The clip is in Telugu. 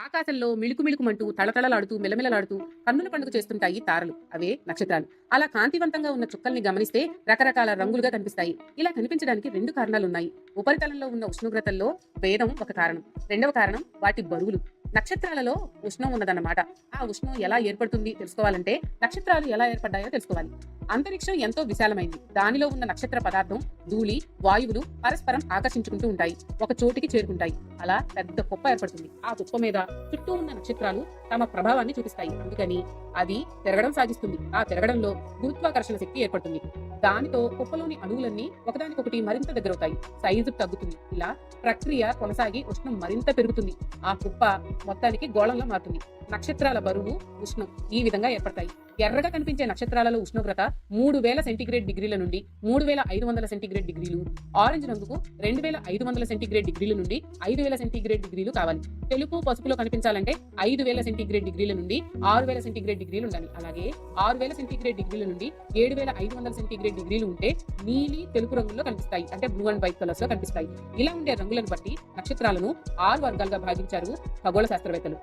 ఆకాశంలో మిళుకుమిళుకుమంటూ తళతళలాడుతూ మెలమెలలాడుతూ కన్నుల పండుగ చేస్తుంటాయి తారలు. అవే నక్షత్రాలు. అలా కాంతివంతంగా ఉన్న చుక్కల్ని గమనిస్తే రకరకాల రంగులుగా కనిపిస్తాయి. ఇలా కనిపించడానికి రెండు కారణాలున్నాయి. ఉపరితలంలో ఉన్న ఉష్ణోగ్రతల్లో భేదం ఒక కారణం. రెండవ కారణం వాటి బరువులు. నక్షత్రాలలో ఉష్ణం ఉన్నదన్నమాట. ఆ ఉష్ణం ఎలా ఏర్పడుతుంది తెలుసుకోవాలంటే నక్షత్రాలు ఎలా ఏర్పడ్డాయో తెలుసుకోవాలి. అంతరిక్షం ఎంతో విశాలమైంది. దానిలో ఉన్న నక్షత్ర పదార్థం, ధూళి, వాయువులు పరస్పరం ఆకర్షించుకుంటూ ఉంటాయి. ఒక చోటికి చేరుకుంటాయి. అలా పెద్ద కుప్ప ఏర్పడుతుంది. ఆ కుప్ప మీద చుట్టూ ఉన్న నక్షత్రాలు తమ ప్రభావాన్ని చూపిస్తాయి. అందుకని అది తిరగడం సాగిస్తుంది. ఆ తిరగడంలో గురుత్వాకర్షణ శక్తి ఏర్పడుతుంది. దానితో కుప్పలోని అణువులన్నీ ఒకదానికొకటి మరింత దగ్గరవుతాయి. సైజు తగ్గుతుంది. ఇలా ప్రక్రియ కొనసాగి ఉష్ణం మరింత పెరుగుతుంది. ఆ కుప్ప మొత్తానికి గోళంలో మారుతుంది. నక్షత్రాల బరువు, ఉష్ణం ఈ విధంగా ఏర్పడతాయి. ఎర్రగా కనిపించే నక్షత్రాలలో ఉష్ణోగ్రత 3000 సెంటీగ్రేడ్ డిగ్రీల నుండి 3500 సెంటీగ్రేడ్ డిగ్రీలు, ఆరెంజ్ రంగుకు 2500 సెంటీగ్రేడ్ డిగ్రీల నుండి 5000 సెంటీగ్రేడ్ డిగ్రీలు కావాలి. తెలుపు, పసుపులో కనిపించాలంటే 5000 సెంటీగ్రేడ్ డిగ్రీల నుండి 6000 సెంటీగ్రేడ్ డిగ్రీలు ఉండాలి. అలాగే 6000 సెంటీగ్రేడ్ డిగ్రీల నుండి 7500 సెంటీగ్రేడ్ డిగ్రీలు ఉంటే నీలి, తెలుపు రంగుల్లో కనిపిస్తాయి. అంటే బ్లూ అండ్ వైట్ కలర్స్ లో కనిపిస్తాయి. ఇలా ఉండే రంగులను బట్టి నక్షత్రాలను 6 వర్గాలుగా భాగించారు ఖగోళ శాస్త్రవేత్తలు.